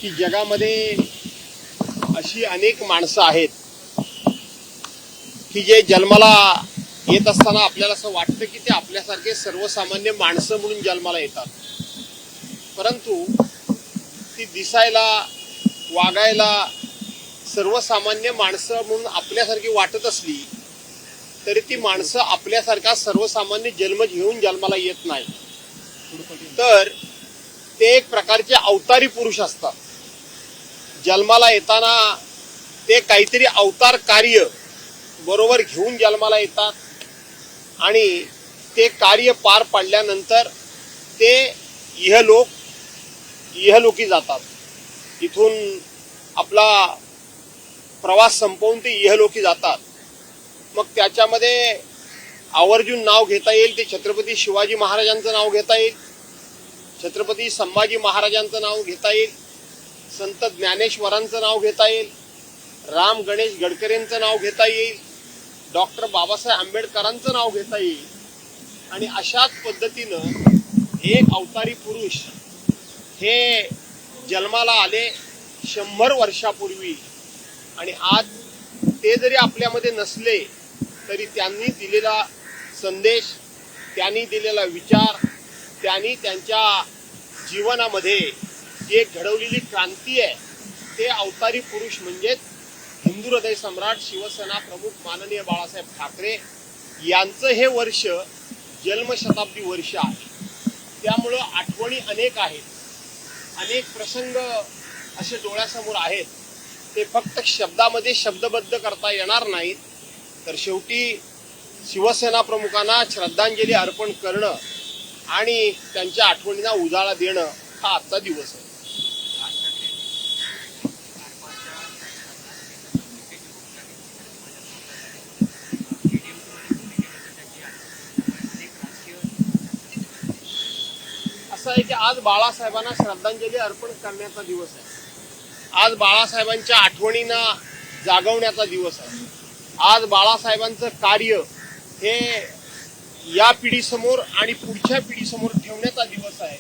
की जगामध्ये अशी अनेक माणसं आहेत की जे जन्माला येत असताना आपल्याला असं वाटतं की ते आपल्यासारखे सर्वसामान्य माणसं म्हणून जन्माला येतात, परंतु ती दिसायला वागायला सर्वसामान्य माणसं म्हणून आपल्यासारखी वाटत असली तरी ती माणसं आपल्यासारखा सर्वसामान्य जन्म घेऊन जन्माला येत नाही, तर ते एक प्रकारचे अवतारी पुरुष असतात. जन्माला येताना ते काहीतरी अवतार कार्य बरोबर घेऊन जन्माला येतात आणि ते कार्य पार पाडल्यानंतर ते इहलोकी जातात. इथून आपला प्रवास संपवून ते इहलोकी जातात. मग त्याच्यामध्ये आवर्जून नाव घेता येईल ते छत्रपती शिवाजी महाराजांचं नाव घेता येईल, छत्रपती संभाजी महाराजांचं नाव घेता येईल, संत ज्ञानेश्वरांचं नाव घेता येईल, राम गणेश गडकरींचं नाव घेता येईल, डॉक्टर बाबासाहेब आंबेडकरांचं नाव घेता येईल. आणि अशाच पद्धतीनं एक अवतारी पुरुष हे जन्माला आले 100 वर्षापूर्वी आणि आज ते जरी आपल्यामध्ये नसले तरी त्यांनी दिलेला संदेश, त्यांनी दिलेला विचार, त्यांनी त्यांच्या जीवनामध्ये जे घडवलेली क्रांती आहे ते अवतारी पुरुष म्हणजेच हिंदू हृदय सम्राट शिवसेना प्रमुख माननीय बाळासाहेब ठाकरे यांचं हे वर्ष जन्मशताब्दी वर्ष आहे. त्यामुळं आठवणी अनेक आहेत, अनेक प्रसंग असे डोळ्यासमोर आहेत. ते फक्त शब्दामध्ये शब्दबद्ध करता येणार नाहीत, तर शेवटी शिवसेना प्रमुखांना श्रद्धांजली अर्पण करणं आणि त्यांच्या आठवणींना उजाळा देणं हा आजचा दिवस आहे. असं आहे की आज बाळासाहेबांना श्रद्धांजली अर्पण करण्याचा दिवस आहे. आज बाळासाहेबांच्या आठवणींना जागवण्याचा दिवस आहे. आज बाळासाहेबांचं कार्य हे या पिढीसमोर आणि पुढच्या पिढीसमोर ठेवण्याचा दिवस आहे.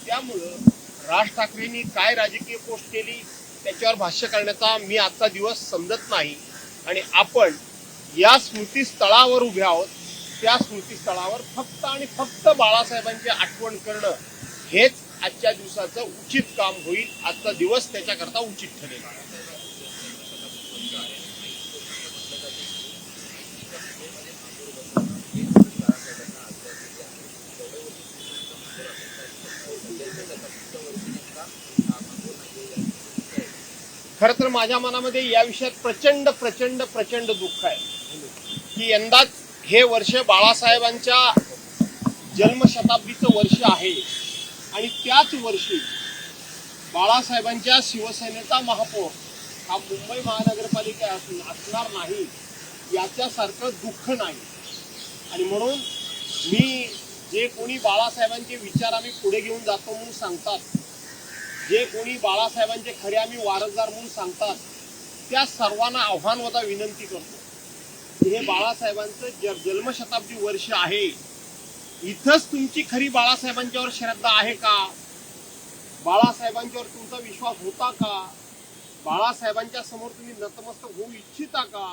त्यामुळं राज ठाकरेंनी काय राजकीय पोस्ट केली त्याच्यावर भाष्य करण्याचा मी आजचा दिवस समजत नाही. आणि आपण या स्मृतीस्थळावर उभे आहोत, त्या स्मृतीस्थळावर फक्त आणि फक्त बाळासाहेबांची आठवण करणं हेच आजच्या दिवसाचं उचित काम होईल. आजचा दिवस त्याच्याकरता उचित ठरेल. खर तर माझ्या मनामध्ये या विषयात प्रचंड प्रचंड प्रचंड दुःख आहे की यंदाच हे वर्ष बाळासाहेबांच्या जन्मशताब्दीचं वर्ष आहे आणि त्याच वर्षी बाळासाहेबांच्या शिवसेनेचा महापौर हा मुंबई महानगरपालिका असणार नाही याच्यासारखं दुःख नाही. आणि म्हणून मी जे कोणी बाळासाहेबांचे विचार आम्ही पुढे घेऊन जातो म्हणून सांगतात, जे कोणी बाळासाहेबांचे खरे आम्ही वारसदार म्हणून सांगतात, त्या सर्वांना आव्हानवता विनंती करतो. हे बाळासाहेबांचं जन्मशताब्दी वर्ष आहे, इथंच तुमची खरी बाळासाहेबांच्यावर श्रद्धा आहे का? बाळासाहेबांच्यावर तुमचा विश्वास होता का? बाळासाहेबांच्या समोर तुम्ही नतमस्तक होऊ इच्छिता का?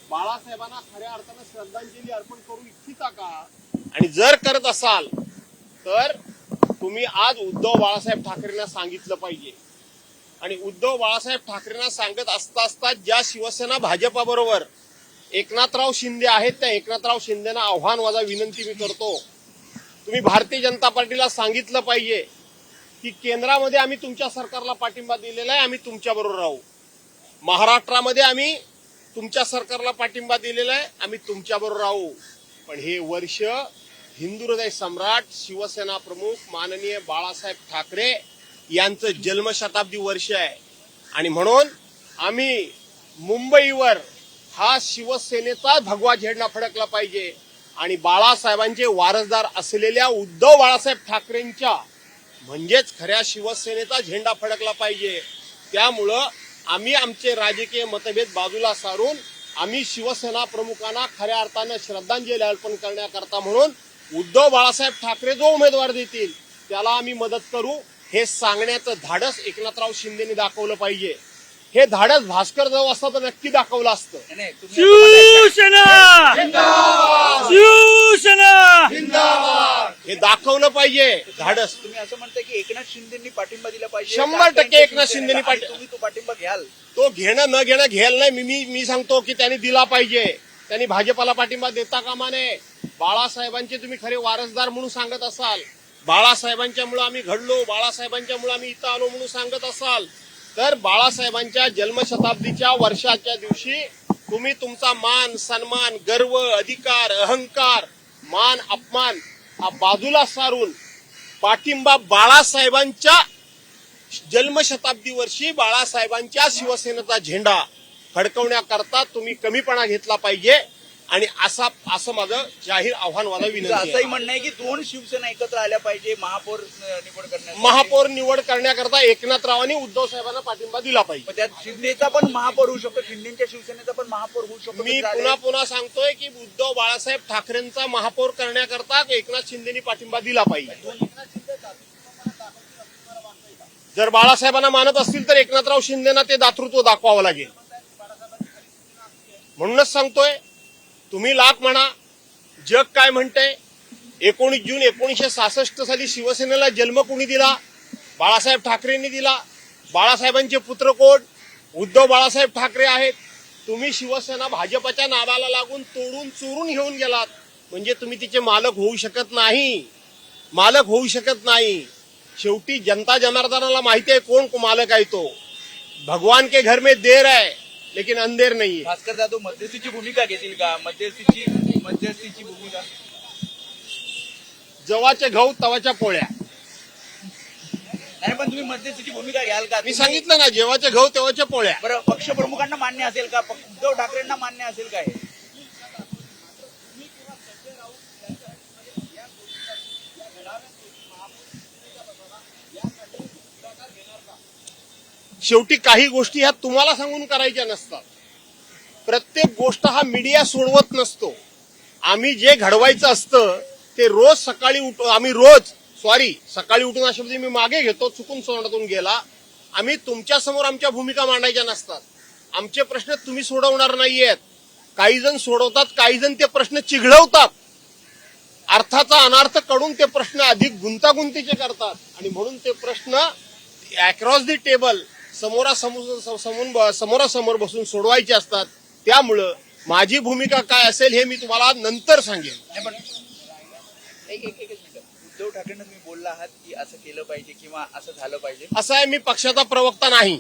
बाळासाहेबांना खऱ्या अर्थानं श्रद्धांजली अर्पण करू इच्छिता का? आणि जर करत असाल तर तुम्ही आज उद्धव बाळासाहेब ठाकरेंना सांगितलं पाहिजे. आणि उद्धव बाळासाहेब ठाकरेंना सांगत असता ज्या शिवसेना भाजपाबरोबर एकनाथराव शिंदे आहेत त्या एकनाथराव शिंदेना आव्हानवादा विनंती मी करतो. तुम्ही भारतीय जनता पार्टीला सांगितलं पाहिजे की केंद्रामध्ये आम्ही तुमच्या सरकारला पाठिंबा दिलेला आहे, आम्ही तुमच्याबरोबर राहू. महाराष्ट्रामध्ये आम्ही तुमच्या सरकारला पाठिंबा दिलेला आहे, आम्ही तुमच्याबरोबर राहू. पण हे वर्ष हिंदू हृदय सम्राट शिवसेना प्रमुख माननीय बाळासाहेब ठाकरे यांचं जन्मशताब्दी वर्ष आहे. आणि म्हणून आम्ही मुंबईवर हा शिवसेनेचा भगवा झेंडा फडकला पाहिजे आणि बाळासाहेबांचे वारसदार असलेल्या उद्धव बाळासाहेब ठाकरेंच्या म्हणजेच खऱ्या शिवसेनेचा झेंडा फडकला पाहिजे. त्यामुळं आम्ही आमचे राजकीय मतभेद बाजूला सारून आम्ही शिवसेना प्रमुखांना खऱ्या अर्थानं श्रद्धांजली अर्पण करण्याकरता म्हणून उद्धव बाळासाहेब ठाकरे जो उमेदवार देतील त्याला आम्ही मदत करू. हे सांगण्याचं धाडस एकनाथराव शिंदेनी दाखवलं पाहिजे. हे धाडस भास्कर जाऊ असता तर नक्की दाखवलं असतं. शिवसेना शिवसेना हे दाखवलं पाहिजे धाडस. तुम्ही असं म्हणताय की एकनाथ शिंदेनी पाठिंबा दिला पाहिजे. 100% एकनाथ शिंदेनी तुम्ही तो पाठिंबा घ्याल. तो घेणं न घेणं घ्यायला नाही. मी सांगतो की त्यांनी दिला पाहिजे. त्यांनी भाजपाला पाठिंबा देता कामा नये. बाळासाहेबांचे तुम्ही खरे वारसदार म्हणून सांगत असाल, बाळासाहेबांच्यामुळे आम्ही घडलो, बाळासाहेबांच्यामुळे आम्ही इथं आलो म्हणून सांगत असाल, तर बाळासाहेबांच्या जन्मशताब्दीच्या वर्षाच्या दिवशी तुम्ही तुमचा मान, सन्मान, गर्व, अधिकार, अहंकार, मान, अपमान हा बाजूला सारून पाठिंबा बाळासाहेबांच्या जन्मशताब्दी वर्षी बाळासाहेबांच्या शिवसेनेचा झेंडा फडकवण्याकरता तुम्ही कमीपणा घेतला पाहिजे. आणि असं माझं जाहीर आव्हान मला विनंती आहे. असंही म्हणणं आहे की दोन शिवसेना एकत्र आल्या पाहिजे महापौर निवड करण्यासाठी. महापौर निवड करण्याकरता एकनाथरावांनी उद्धव साहेबांना पाठिंबा दिला पाहिजे. त्यात शिंदेचा पण महापौर होऊ शकतो, शिंदेच्या शिवसेनेचा पण महापौर होऊ शकतो. मी पुन्हा सांगतोय की उद्धव बाळासाहेब ठाकरेंचा महापौर करण्याकरता एकनाथ शिंदेनी पाठिंबा दिला पाहिजे. जर बाळासाहेबांना मानत असतील तर एकनाथराव शिंदेना ते दातृत्व दाखवावं लागेल. म्हणूनच सांगतोय, तुम्ही लाख म्हणा, जग काय म्हणतंय. 19 जून 1966 साली शिवसेनेला जन्म कोणी दिला? बाळासाहेब ठाकरेंनी दिला. बाळासाहेबांचे पुत्र कोण? उद्धव बाळासाहेब ठाकरे आहेत. तुम्ही शिवसेना भाजपच्या नादाला लागून तोडून चोरून घेऊन गेलात, म्हणजे तुम्ही तिचे मालक होऊ शकत नाही. मालक होऊ शकत नाही. शेवटी जनता जनार्दनाला माहिती आहे कोण मालक आहे तो. भगवान के घर में देर है लेकिन अंधेर नहीं है. भास्कर जाधव मध्यस्थीची भूमिका घेतील का? मध्यस्थीची भूमिका. जवाचे गहू तवाच्या पोळ्या. नाही पण तुम्ही मध्यस्थीची भूमिका घ्याल का? मी सांगितलं ना, जेव्हाचे गहू तेव्हाच्या पोळ्या. बरं, पक्ष प्रमुखांना मान्य असेल का? उद्धव ठाकरेंना मान्य असेल का हे? शेवटी काही गोष्टी ह्या तुम्हाला सांगून करायच्या नसतात. प्रत्येक गोष्ट हा मीडिया सोडवत नसतो. आम्ही जे घडवायचं असतं ते रोज सकाळी सकाळी उठून अशा मी मागे घेतो, चुकून तोंडातून गेला. आम्ही तुमच्या समोर आमच्या भूमिका मांडायच्या नसतात. आमचे प्रश्न तुम्ही सोडवणार नाहीयेत. काही जण सोडवतात, काही जण ते प्रश्न चिघळवतात, अर्थाचा अनर्थ काढून ते प्रश्न अधिक गुंतागुंतीचे करतात. आणि म्हणून ते प्रश्न अक्रॉस दी टेबल समोरासमोर बसून सोडवायचे असतात. त्यामुळं माझी भूमिका काय असेल हे मी तुम्हाला नंतर सांगेन. एक मिनिट. उद्धव ठाकरेंना तुम्ही बोलला आहात की असं केलं पाहिजे किंवा असं झालं पाहिजे. असं आहे, मी पक्षाचा प्रवक्ता नाही.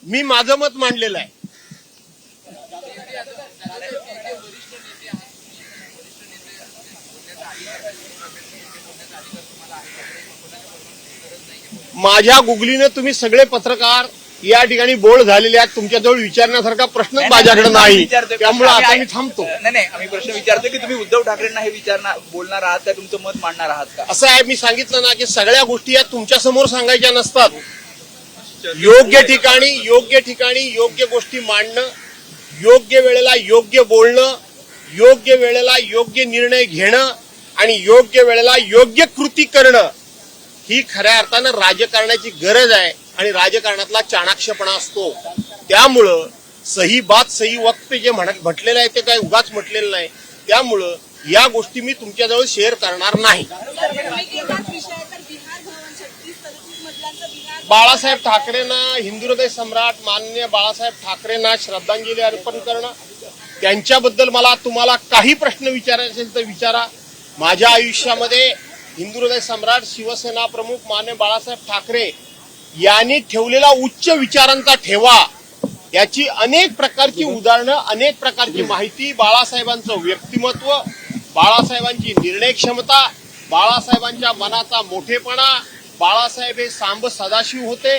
मी माझं मत मांडलेलं आहे. माझ्या गुगलीने तुम्ही सगळे पत्रकार या ठिकाणी बोल्ड झालेले आहेत. तुमच्याजवळ विचारण्यासारखा प्रश्नच माझ्याकडे नाही. त्यामुळे आता मी थांबतो. नाही, आम्ही प्रश्न विचारतो की तुम्ही उद्धव ठाकरेंना हे बोलणार आहात का? तुमचं मत मांडणार आहात का? असं आहे, मी सांगितलं ना की सगळ्या गोष्टी या तुमच्या समोर सांगायच्या नसतात. योग्य ठिकाणी योग्य गोष्टी मांडणं, योग्य वेळेला योग्य बोलणं, योग्य वेळेला योग्य निर्णय घेणं आणि योग्य वेळेला योग्य कृती करणं ही खऱ्या अर्थानं राजकारणाची गरज आहे. आणि राजकारणातला चाणाक्षपणा असतो. त्यामुळं सही बात सही वक्त जे म्हटलेलं आहे ते काही उगाच म्हटलेलं नाही. त्यामुळं या गोष्टी मी तुमच्याजवळ शेअर करणार नाही. बाळासाहेब ठाकरेंना, हिंदू हृदय सम्राट माननीय बाळासाहेब ठाकरेंना श्रद्धांजली अर्पण करणं, त्यांच्याबद्दल मला तुम्हाला काही प्रश्न विचारायचे असेल तर विचारा. माझ्या आयुष्यामध्ये हिंदू हृदय सम्राट शिवसेना प्रमुख माननीय बाळासाहेब ठाकरे यांनी ठेवलेला उच्च विचारांचा ठेवा, याची अनेक प्रकारची उदाहरणं, अनेक प्रकारची माहिती, बाळासाहेबांचं व्यक्तिमत्व, बाळासाहेबांची निर्णय क्षमता, बाळासाहेबांच्या मनाचा मोठेपणा. बाळासाहेब हे सांब सदाशिव होते.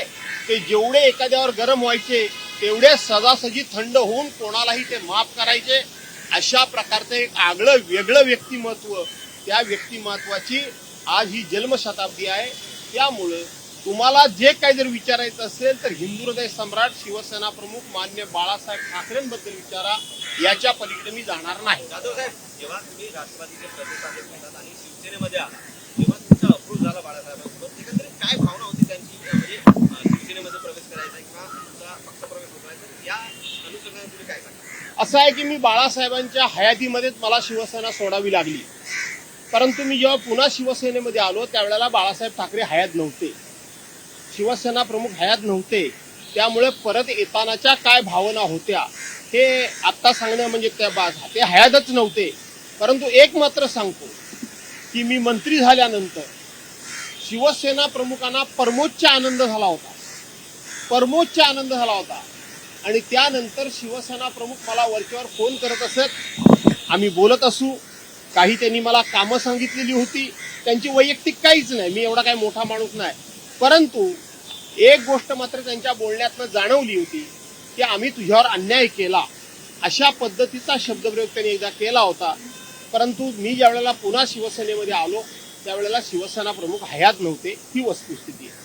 ते जेवढे एखाद्यावर गरम व्हायचे तेवढे सदासजी थंड होऊन कोणालाही ते माफ करायचे. अशा प्रकारचं एक आगळं वेगळं व्यक्तिमत्व, त्या व्यक्तिमत्वाची आज ही जन्मशताब्दी आहे. त्यामुळं तुम्हाला जे काही जर विचारायचं असेल तर हिंदू हृदय सम्राट शिवसेना प्रमुख माननीय बाळासाहेब ठाकरेंबद्दल विचारा. याच्या पलीकडे मी जाणार नाही. जाधव साहेब, जेव्हा तुम्ही राष्ट्रवादीचे प्रदेशाध्यक्ष आणि शिवसेनेमध्ये आहात तेव्हा तुमचा अप्रोच झाला बाळासाहेबांसोबत एकंदरीत काय भावना होती त्यांची म्हणजे शिवसेनेमध्ये प्रवेश करायचा किंवा तुमचा पक्षप्रवेश होतोय तर या अनुषंगाने तुम्ही काय सांगा? असं आहे की मी बाळासाहेबांच्या हयातीमध्येच मला शिवसेना सोडावी लागली, परंतु मी जेव्हा पुन्हा शिवसेनेमध्ये आलो त्यावेळेला बाळासाहेब ठाकरे हयात नव्हते, शिवसेना प्रमुख हयात नव्हते. त्यामुळे परत येतानाच्या काय भावना होत्या हे आत्ता सांगणं म्हणजे ते हयातच नव्हते. परंतु एक मात्र सांगतो की मी मंत्री झाल्यानंतर शिवसेना प्रमुखांना परमोच्च आनंद झाला होता, परमोच्च आनंद झाला होता. आणि त्यानंतर शिवसेना प्रमुख मला वरच्यावर फोन करत असत, आम्ही बोलत असू, काही त्यांनी मला कामं सांगितलेली होती, त्यांची वैयक्तिक काहीच नाही, मी एवढा काही मोठा माणूस नाही. परंतु एक गोष्ट मात्र त्यांच्या बोलण्यातनं जाणवली होती की आम्ही तुझ्यावर अन्याय केला, अशा पद्धतीचा शब्दप्रयोग त्यांनी एकदा केला होता. परंतु मी ज्या वेळेला पुन्हा शिवसेनेमध्ये आलो त्यावेळेला शिवसेना प्रमुख हयात नव्हते, ही वस्तुस्थिती आहे.